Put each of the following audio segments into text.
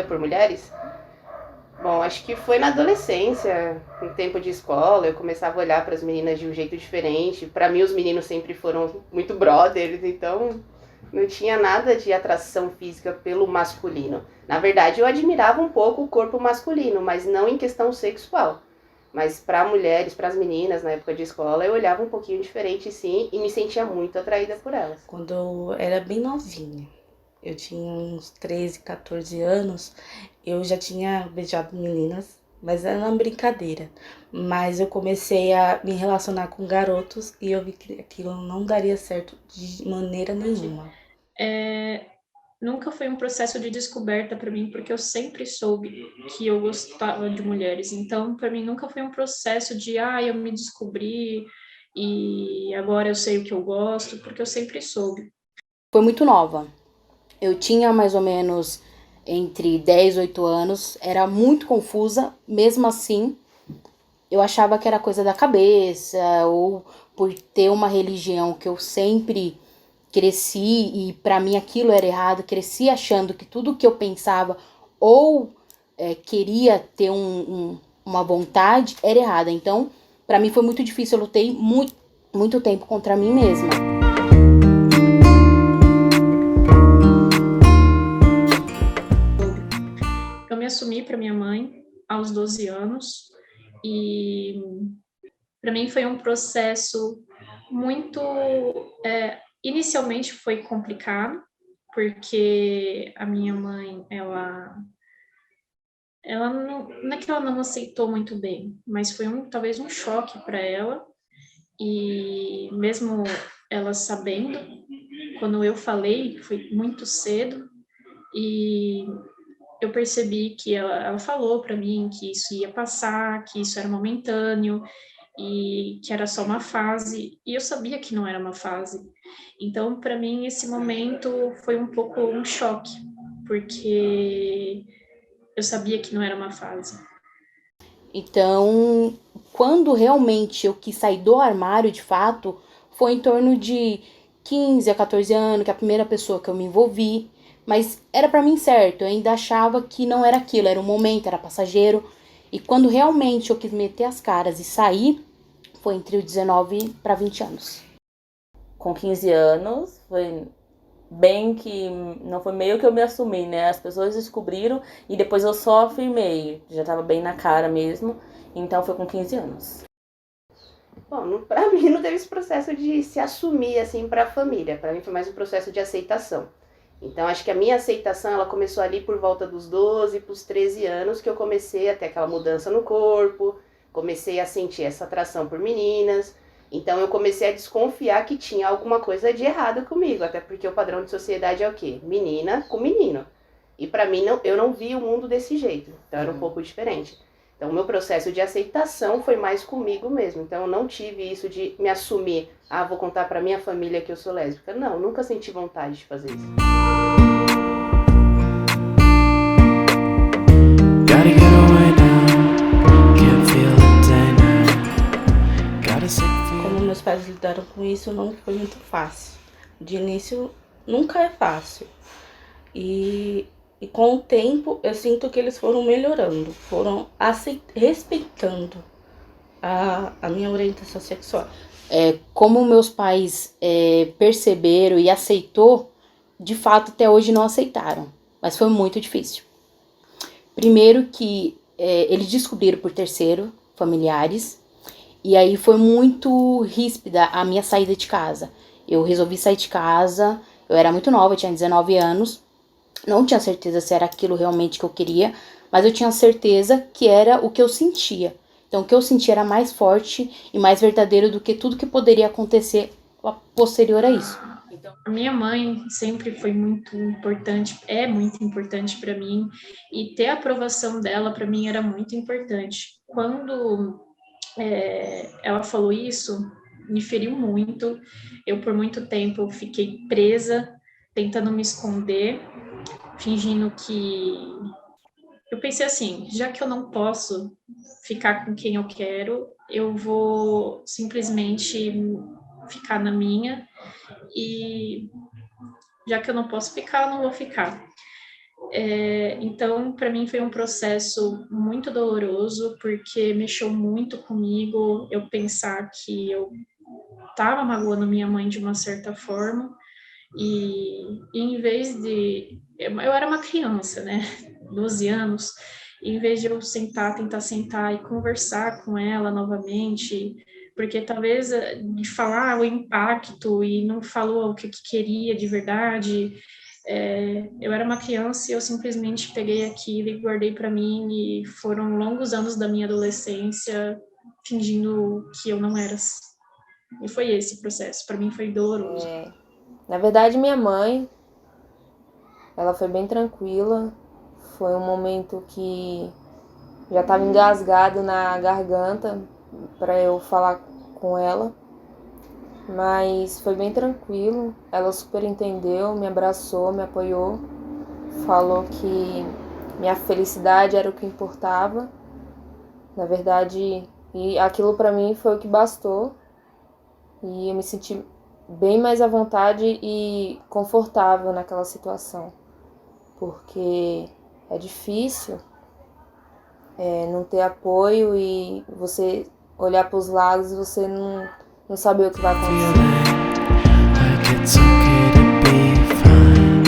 por mulheres? Bom, acho que foi na adolescência, no tempo de escola, eu começava a olhar para as meninas de um jeito diferente. Para mim, os meninos sempre foram muito brothers, então não tinha nada de atração física pelo masculino. Na verdade, eu admirava um pouco o corpo masculino, mas não em questão sexual. Mas para mulheres, para as meninas na época de escola, eu olhava um pouquinho diferente, sim, e me sentia muito atraída por elas. Quando eu era bem novinha, eu tinha uns 13, 14 anos, eu já tinha beijado meninas, mas era uma brincadeira. Mas eu comecei a me relacionar com garotos e eu vi que aquilo não daria certo de maneira nenhuma. É, nunca foi um processo de descoberta para mim, porque eu sempre soube que eu gostava de mulheres. Então, para mim, nunca foi um processo de, eu me descobri e agora eu sei o que eu gosto, porque eu sempre soube. Foi muito nova. Eu tinha mais ou menos entre 10 e 8 anos, era muito confusa, mesmo assim, eu achava que era coisa da cabeça, ou por ter uma religião que eu sempre cresci e pra mim aquilo era errado, cresci achando que tudo que eu pensava ou queria ter uma vontade era errada. Então, pra mim foi muito difícil, eu lutei muito tempo contra mim mesma. Eu me assumi para minha mãe aos 12 anos e para mim foi um processo muito. Inicialmente foi complicado, porque a minha mãe, ela não é que ela não aceitou muito bem, mas foi talvez um choque para ela, e mesmo ela sabendo, quando eu falei, foi muito cedo, e eu percebi que ela falou para mim que isso ia passar, que isso era momentâneo e que era só uma fase, e eu sabia que não era uma fase. Então, para mim, esse momento foi um pouco um choque, porque eu sabia que não era uma fase. Então, quando realmente eu quis sair do armário de fato, foi em torno de 15 a 14 anos, que é a primeira pessoa que eu me envolvi. Mas era pra mim certo, eu ainda achava que não era aquilo, era um momento, era passageiro. E quando realmente eu quis meter as caras e sair, foi entre os 19 para 20 anos. Com 15 anos, foi bem que não foi meio que eu me assumi, né? As pessoas descobriram e depois eu só afirmei. Já tava bem na cara mesmo. Então foi com 15 anos. Bom, pra mim não teve esse processo de se assumir assim pra família. Pra mim foi mais um processo de aceitação. Então acho que a minha aceitação ela começou ali por volta dos 12 para os 13 anos que eu comecei a ter aquela mudança no corpo, comecei a sentir essa atração por meninas. Então eu comecei a desconfiar que tinha alguma coisa de errado comigo, até porque o padrão de sociedade é o quê? Menina com menino. E pra mim não, eu não via o mundo desse jeito. Então era um pouco diferente. Então, o meu processo de aceitação foi mais comigo mesmo. Então, eu não tive isso de me assumir. Vou contar pra minha família que eu sou lésbica. Não, nunca senti vontade de fazer isso. Como meus pais lidaram com isso, não foi muito fácil. De início, nunca é fácil. E com o tempo, eu sinto que eles foram melhorando, foram respeitando a minha orientação sexual. Como meus pais perceberam e aceitou, de fato até hoje não aceitaram, mas foi muito difícil. Primeiro que eles descobriram por terceiro, familiares, e aí foi muito ríspida a minha saída de casa. Eu resolvi sair de casa, eu era muito nova, eu tinha 19 anos, não tinha certeza se era aquilo realmente que eu queria, mas eu tinha certeza que era o que eu sentia. Então, o que eu sentia era mais forte e mais verdadeiro do que tudo que poderia acontecer posterior a isso. A minha mãe sempre foi muito importante, é muito importante para mim, e ter a aprovação dela para mim era muito importante. Quando ela falou isso, me feriu muito. Eu, por muito tempo, fiquei presa, tentando me esconder, fingindo que. Eu pensei assim: já que eu não posso ficar com quem eu quero, eu vou simplesmente ficar na minha, e já que eu não posso ficar, eu não vou ficar. Então, para mim foi um processo muito doloroso, porque mexeu muito comigo eu pensar que eu estava magoando minha mãe de uma certa forma, e em vez de... Eu era uma criança, né? 12 anos, e em vez de eu tentar sentar e conversar com ela novamente, porque talvez de falar o impacto e não falou o que queria de verdade, eu era uma criança e eu simplesmente peguei aquilo e guardei para mim, e foram longos anos da minha adolescência fingindo que eu não era. E foi esse processo, para mim foi doloroso. Na verdade, minha mãe, ela foi bem tranquila. Foi um momento que já estava engasgado na garganta para eu falar com ela, mas foi bem tranquilo. Ela super entendeu, me abraçou, me apoiou, falou que minha felicidade era o que importava. Na verdade, e aquilo para mim foi o que bastou. E eu me senti bem mais à vontade e confortável naquela situação, porque é difícil não ter apoio e você olhar para os lados e você não saber o que vai acontecer. Like it's okay to be fine,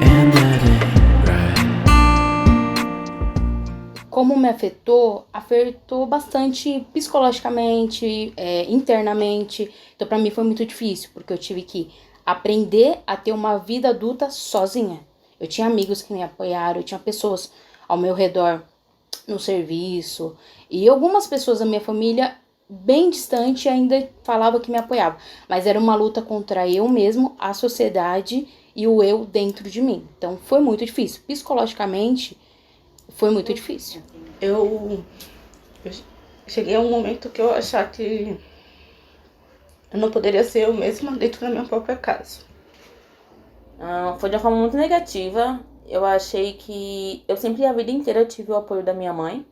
and that ain't right. Como me afetou bastante psicologicamente, internamente. Então, para mim foi muito difícil, porque eu tive que aprender a ter uma vida adulta sozinha. Eu tinha amigos que me apoiaram, eu tinha pessoas ao meu redor no serviço, e algumas pessoas da minha família bem distante ainda falavam que me apoiavam, mas era uma luta contra eu mesmo, a sociedade e o eu dentro de mim. Então foi muito difícil, psicologicamente foi muito difícil. Eu cheguei a um momento que eu achar que eu não poderia ser eu mesma dentro da minha própria casa. Foi de uma forma muito negativa. Eu achei que eu sempre a vida inteira tive o apoio da minha mãe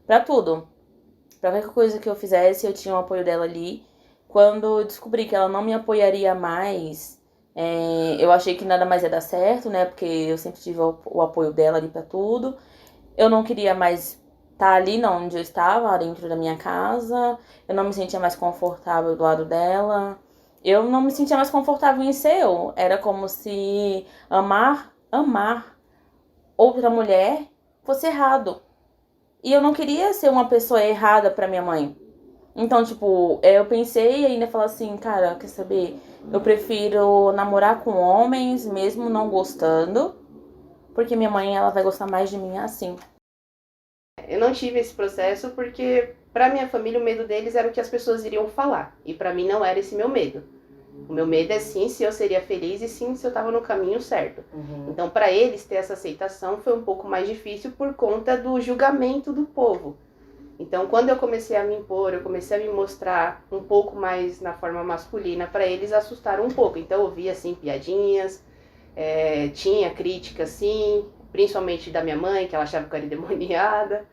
pra tudo. Pra qualquer coisa que eu fizesse, eu tinha o apoio dela ali. Quando eu descobri que ela não me apoiaria mais, eu achei que nada mais ia dar certo, né? Porque eu sempre tive o apoio dela ali pra tudo. Eu não queria mais estar ali não, onde eu estava, dentro da minha casa. Eu não me sentia mais confortável do lado dela. Eu não me sentia mais confortável em ser eu. Era como se amar outra mulher fosse errado. E eu não queria ser uma pessoa errada pra minha mãe. Então, tipo, eu pensei e ainda falei assim, cara, quer saber? Eu prefiro namorar com homens, mesmo não gostando, porque minha mãe, ela vai gostar mais de mim assim. Eu não tive esse processo porque, pra minha família, o medo deles era o que as pessoas iriam falar. E pra mim não era esse meu medo. O meu medo é sim se eu seria feliz e sim se eu estava no caminho certo. Então, para eles ter essa aceitação foi um pouco mais difícil por conta do julgamento do povo. Então, quando eu comecei a me impor, eu comecei a me mostrar um pouco mais na forma masculina, para eles assustaram um pouco. Então, eu via assim piadinhas, tinha críticas sim, principalmente da minha mãe, que ela achava que eu era endemoniada.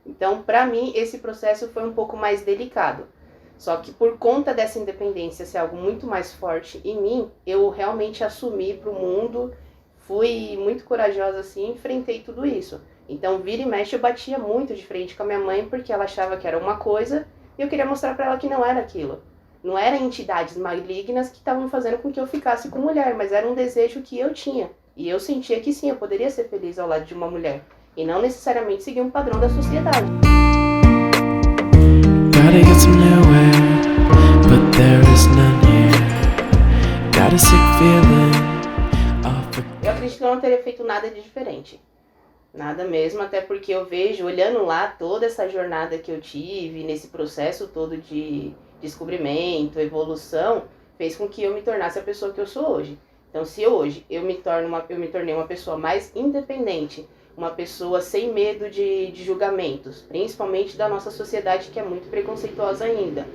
Então, para mim, esse processo foi um pouco mais delicado. Só que por conta dessa independência ser algo muito mais forte em mim, eu realmente assumi para o mundo, fui muito corajosa assim, enfrentei tudo isso. Então, vira e mexe, eu batia muito de frente com a minha mãe, porque ela achava que era uma coisa e eu queria mostrar para ela que não era aquilo. Não eram entidades malignas que estavam fazendo com que eu ficasse com mulher, mas era um desejo que eu tinha. E eu sentia que sim, eu poderia ser feliz ao lado de uma mulher. E não necessariamente seguir um padrão da sociedade. Gotta get some new air, but there is none here. Got a sick feeling of Eu acredito que eu não teria feito nada de diferente. Nada mesmo, até porque eu vejo, olhando lá, toda essa jornada que eu tive, nesse processo todo de descobrimento, evolução, fez com que eu me tornasse a pessoa que eu sou hoje. Então, se hoje eu me tornei uma pessoa mais independente, uma pessoa sem medo de julgamentos, principalmente da nossa sociedade que é muito preconceituosa ainda,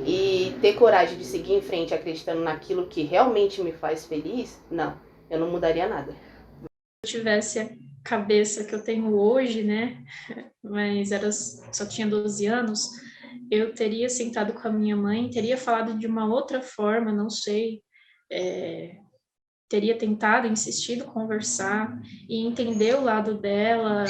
e ter coragem de seguir em frente acreditando naquilo que realmente me faz feliz, não, eu não mudaria nada. Se eu tivesse a cabeça que eu tenho hoje, né, mas só tinha 12 anos, eu teria sentado com a minha mãe, teria falado de uma outra forma, não sei, teria tentado, insistido conversar e entender o lado dela,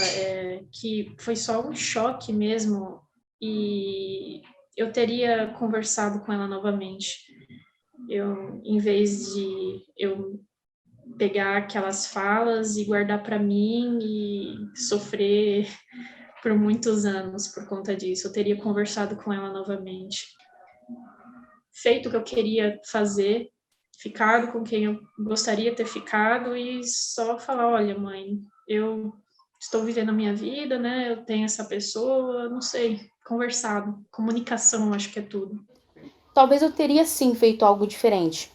que foi só um choque mesmo, e eu teria conversado com ela novamente. Em vez de eu pegar aquelas falas e guardar para mim e sofrer por muitos anos por conta disso, eu teria conversado com ela novamente, feito o que eu queria fazer, ficado com quem eu gostaria de ter ficado e só falar, olha, mãe, eu estou vivendo a minha vida, né? Eu tenho essa pessoa, não sei, conversado. Comunicação, acho que é tudo. Talvez eu teria sim feito algo diferente.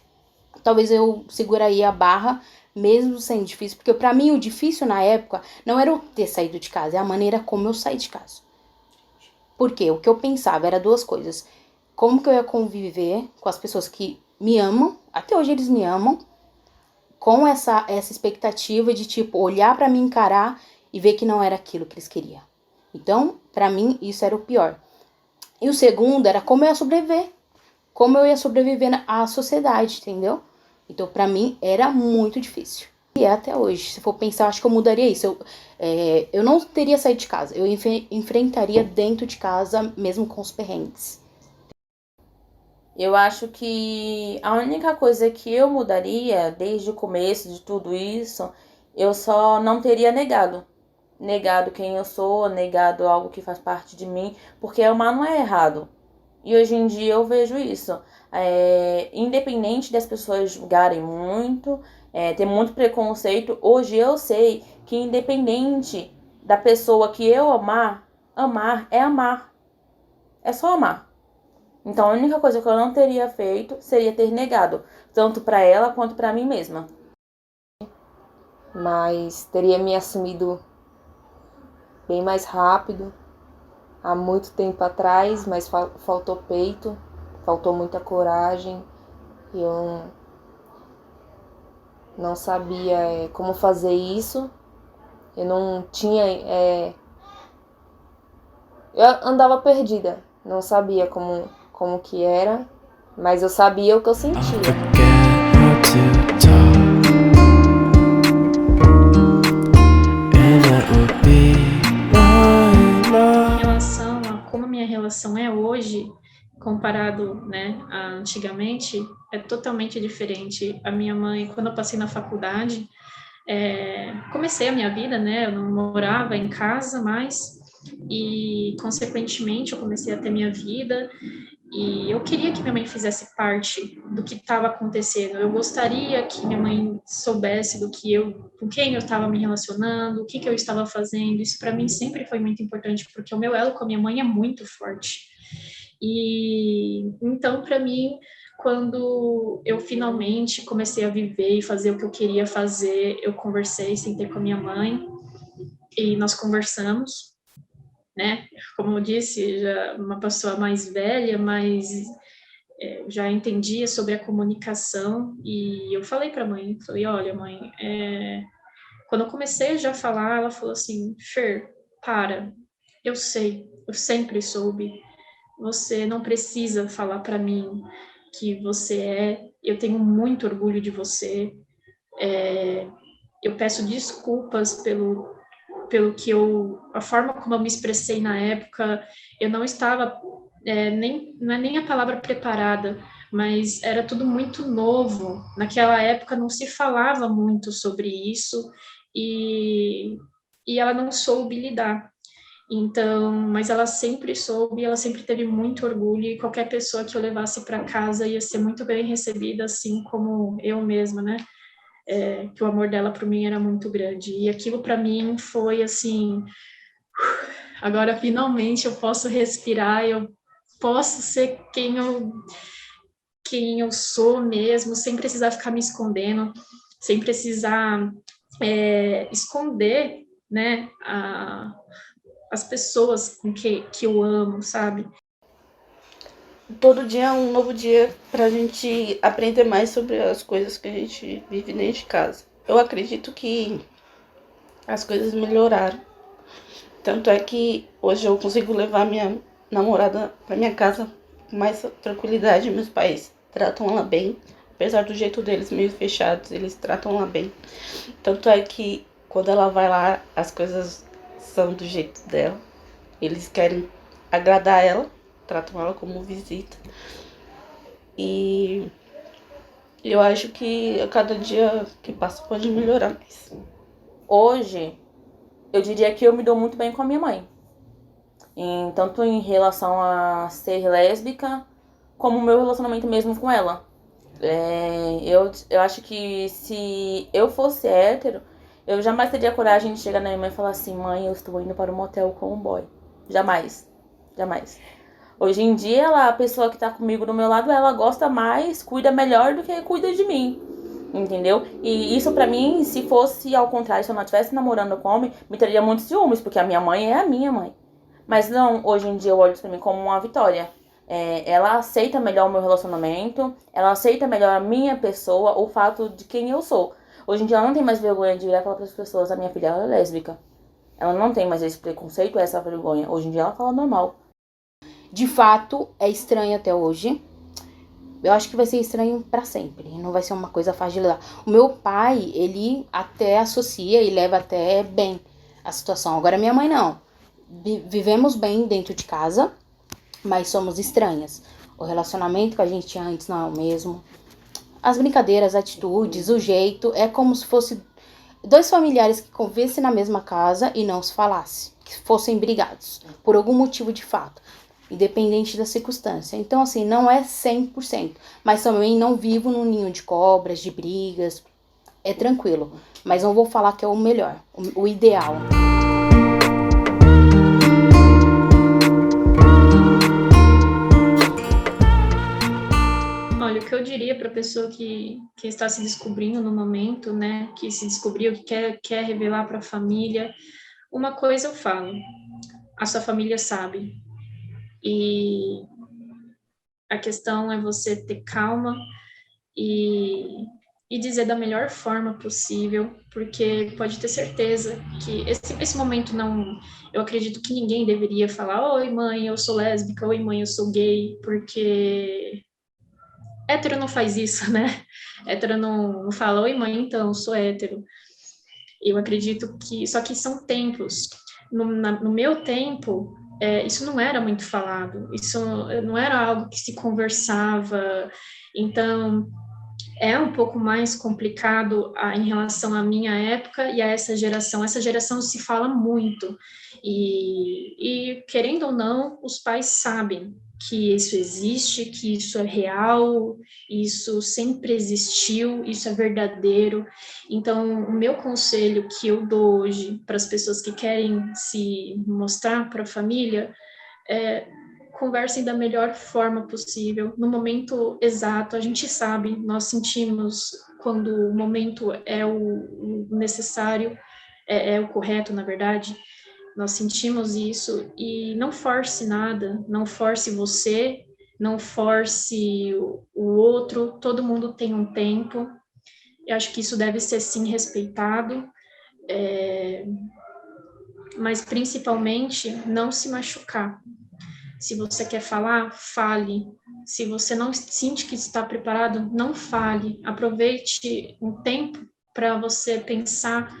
Talvez eu seguraria a barra, mesmo sendo difícil, porque pra mim o difícil na época não era eu ter saído de casa, é a maneira como eu saí de casa. Por quê? O que eu pensava era duas coisas. Como que eu ia conviver com as pessoas que me amam, até hoje eles me amam, com essa expectativa de, tipo, olhar pra mim, encarar e ver que não era aquilo que eles queriam. Então, pra mim, isso era o pior. E o segundo era como eu ia sobreviver. Como eu ia sobreviver à sociedade, entendeu? Então, pra mim, era muito difícil. E é até hoje. Se for pensar, acho que eu mudaria isso. Eu não teria saído de casa. Eu enfrentaria dentro de casa, mesmo com os perrengues. Eu acho que a única coisa que eu mudaria desde o começo de tudo isso, eu só não teria negado. Negado quem eu sou, negado algo que faz parte de mim, porque amar não é errado. E hoje em dia eu vejo isso. Independente das pessoas julgarem muito, ter muito preconceito, hoje eu sei que independente da pessoa que eu amar, amar é amar. É só amar. Então, a única coisa que eu não teria feito seria ter negado, tanto pra ela quanto pra mim mesma. Mas teria me assumido bem mais rápido, há muito tempo atrás, mas faltou peito, faltou muita coragem. E eu não sabia como fazer isso. Eu não tinha... Eu andava perdida, não sabia como que era, mas eu sabia o que eu sentia. Forget how to talk, and that would be my Em relação a como a minha relação é hoje, comparado, né, a antigamente, é totalmente diferente. A minha mãe, quando eu passei na faculdade, comecei a minha vida, né, eu não morava em casa mais, e, consequentemente, eu comecei a ter minha vida, e eu queria que minha mãe fizesse parte do que estava acontecendo. Eu gostaria que minha mãe soubesse com quem eu estava me relacionando, o que eu estava fazendo. Isso para mim sempre foi muito importante, porque o meu elo com a minha mãe é muito forte. E então, para mim, quando eu finalmente comecei a viver e fazer o que eu queria fazer, eu conversei, sentei com a minha mãe e nós conversamos, né? Como eu disse, já uma pessoa mais velha, mas já entendia sobre a comunicação, e eu falei para a mãe, falei, olha, mãe, quando eu comecei já a falar, ela falou assim, Fer, para, eu sei, eu sempre soube, você não precisa falar para mim que você eu tenho muito orgulho de você, eu peço desculpas pelo que a forma como eu me expressei na época, eu não estava, não é nem a palavra preparada, mas era tudo muito novo. Naquela época não se falava muito sobre isso e ela não soube lidar. Então, mas ela sempre soube, ela sempre teve muito orgulho, e qualquer pessoa que eu levasse para casa ia ser muito bem recebida, assim como eu mesma, né? Que o amor dela por mim era muito grande. E aquilo para mim foi assim, agora finalmente eu posso respirar, eu posso ser quem eu sou mesmo, sem precisar ficar me escondendo, sem precisar esconder, né, as pessoas com que eu amo, sabe? Todo dia é um novo dia pra gente aprender mais sobre as coisas que a gente vive dentro de casa. Eu acredito que as coisas melhoraram. Tanto é que hoje eu consigo levar minha namorada pra minha casa com mais tranquilidade. Meus pais tratam ela bem. Apesar do jeito deles meio fechados, eles tratam ela bem. Tanto é que quando ela vai lá, as coisas são do jeito dela. Eles querem agradar ela, tratam ela como visita. E eu acho que a cada dia que passa pode melhorar mais. Hoje, eu diria que eu me dou muito bem com a minha mãe. Tanto em relação a ser lésbica, como o meu relacionamento mesmo com ela. Eu acho que se eu fosse hétero, eu jamais teria coragem de chegar na minha mãe e falar assim: mãe, eu estou indo para um motel com um boy. Jamais. Jamais. Hoje em dia, a pessoa que tá comigo do meu lado, ela gosta mais, cuida melhor do que cuida de mim. Entendeu? E isso pra mim, se fosse ao contrário, se eu não estivesse namorando com homem, me traria muitos ciúmes, porque a minha mãe é a minha mãe. Mas não, hoje em dia eu olho isso pra mim como uma vitória. Ela aceita melhor o meu relacionamento, ela aceita melhor a minha pessoa, o fato de quem eu sou. Hoje em dia ela não tem mais vergonha de virar e falar para as pessoas: a minha filha ela é lésbica. Ela não tem mais esse preconceito, essa vergonha. Hoje em dia ela fala normal. De fato, é estranho até hoje. Eu acho que vai ser estranho pra sempre. Não vai ser uma coisa fácil de lidar. O meu pai, ele até associa e leva até bem a situação. Agora minha mãe não. Vivemos bem dentro de casa, mas somos estranhas. O relacionamento que a gente tinha antes não é o mesmo. As brincadeiras, as atitudes, o jeito, é como se fosse dois familiares que convivessem na mesma casa e não se falassem, que fossem brigados, por algum motivo de fato, independente da circunstância. Então, assim, não é 100%, mas também não vivo num ninho de cobras, de brigas, é tranquilo. Mas não vou falar que é o melhor, o ideal. Olha, o que eu diria para a pessoa que está se descobrindo no momento, né, que se descobriu, que quer revelar para a família, uma coisa eu falo: a sua família sabe. E a questão é você ter calma e dizer da melhor forma possível, porque pode ter certeza que esse momento não... Eu acredito que ninguém deveria falar: oi, mãe, eu sou lésbica, oi, mãe, eu sou gay, porque hétero não faz isso, né? Hétero não fala: oi, mãe, então, eu sou hétero. Eu acredito que... Só que são tempos. No meu tempo, isso não era muito falado, isso não era algo que se conversava. Então, é um pouco mais complicado em relação à minha época e a essa geração. Essa geração se fala muito. E querendo ou não, os pais sabem que isso existe, que isso é real, isso sempre existiu, isso é verdadeiro. Então, o meu conselho que eu dou hoje para as pessoas que querem se mostrar para a família é: conversem da melhor forma possível, no momento exato. A gente sabe, nós sentimos quando o momento é o necessário, é o correto, na verdade. Nós sentimos isso, e não force nada, não force você, não force o outro. Todo mundo tem um tempo. Eu acho que isso deve ser, sim, respeitado, mas principalmente não se machucar. Se você quer falar, fale. Se você não sente que está preparado, não fale. Aproveite um tempo para você pensar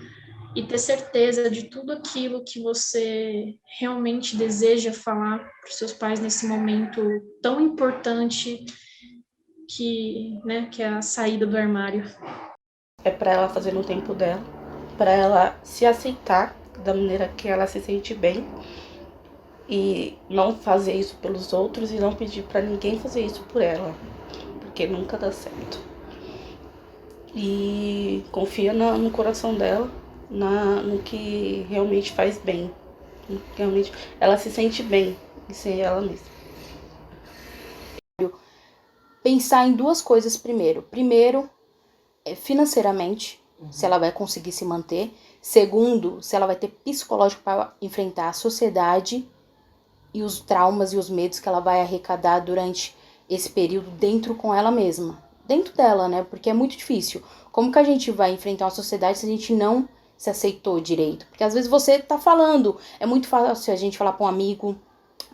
e ter certeza de tudo aquilo que você realmente deseja falar para os seus pais nesse momento tão importante que é a saída do armário. É pra ela fazer no tempo dela, pra ela se aceitar da maneira que ela se sente bem e não fazer isso pelos outros e não pedir pra ninguém fazer isso por ela, porque nunca dá certo. E confia no coração dela, no que realmente faz bem, realmente ela se sente bem em ser ela mesma. Pensar em duas coisas primeiro. Primeiro, financeiramente, se ela vai conseguir se manter. Segundo, se ela vai ter psicológico para enfrentar a sociedade e os traumas e os medos que ela vai arrecadar durante esse período dentro com ela mesma. Dentro dela, né? Porque é muito difícil. Como que a gente vai enfrentar uma sociedade se a gente não se aceitou direito? Porque às vezes você tá falando, é muito fácil a gente falar para um amigo,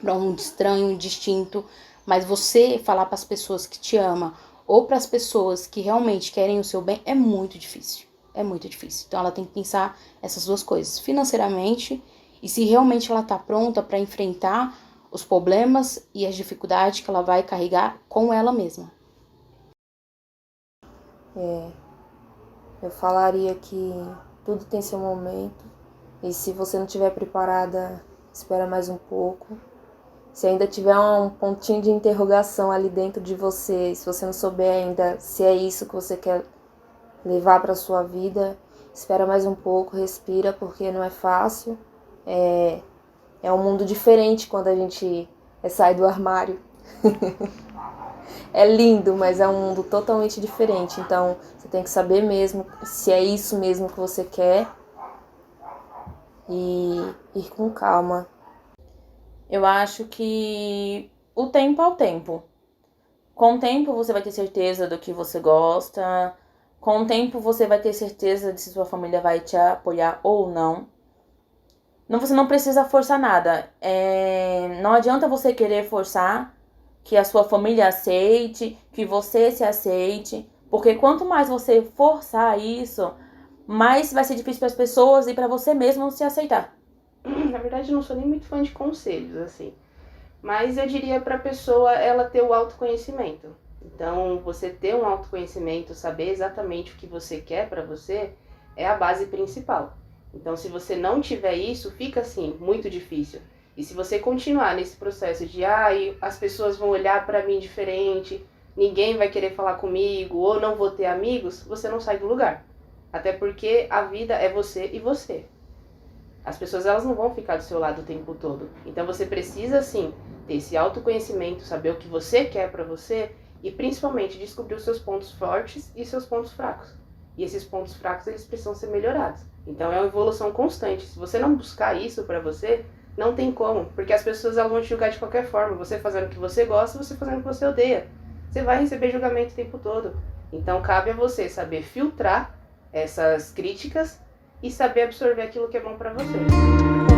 para um estranho, um distinto, mas você falar para as pessoas que te ama ou para as pessoas que realmente querem o seu bem, é muito difícil. É muito difícil. Então ela tem que pensar essas duas coisas, financeiramente e se realmente ela tá pronta para enfrentar os problemas e as dificuldades que ela vai carregar com ela mesma. Eu falaria que tudo tem seu momento e se você não estiver preparada, espera mais um pouco. Se ainda tiver um pontinho de interrogação ali dentro de você, se você não souber ainda se é isso que você quer levar para sua vida, espera mais um pouco, respira, porque não é fácil. É um mundo diferente quando a gente sai do armário. É lindo, mas é um mundo totalmente diferente. Então, você tem que saber mesmo se é isso mesmo que você quer e ir com calma. Eu acho que o tempo ao tempo. Com o tempo você vai ter certeza do que você gosta. Com o tempo você vai ter certeza de se sua família vai te apoiar ou não. Você não precisa forçar nada. Não adianta você querer forçar que a sua família aceite, que você se aceite. Porque quanto mais você forçar isso, mais vai ser difícil para as pessoas e para você mesmo se aceitar. Na verdade, eu não sou nem muito fã de conselhos, assim. Mas eu diria para a pessoa ela ter o autoconhecimento. Então, você ter um autoconhecimento, saber exatamente o que você quer para você, é a base principal. Então, se você não tiver isso, fica assim, muito difícil. E se você continuar nesse processo de, as pessoas vão olhar para mim diferente, ninguém vai querer falar comigo, ou não vou ter amigos, você não sai do lugar. Até porque a vida é você e você. As pessoas elas não vão ficar do seu lado o tempo todo. Então você precisa sim ter esse autoconhecimento, saber o que você quer para você e principalmente descobrir os seus pontos fortes e seus pontos fracos. E esses pontos fracos eles precisam ser melhorados. Então é uma evolução constante. Se você não buscar isso para você, não tem como, porque as pessoas elas vão te julgar de qualquer forma. Você fazendo o que você gosta, você fazendo o que você odeia. Você vai receber julgamento o tempo todo. Então cabe a você saber filtrar essas críticas e saber absorver aquilo que é bom pra você.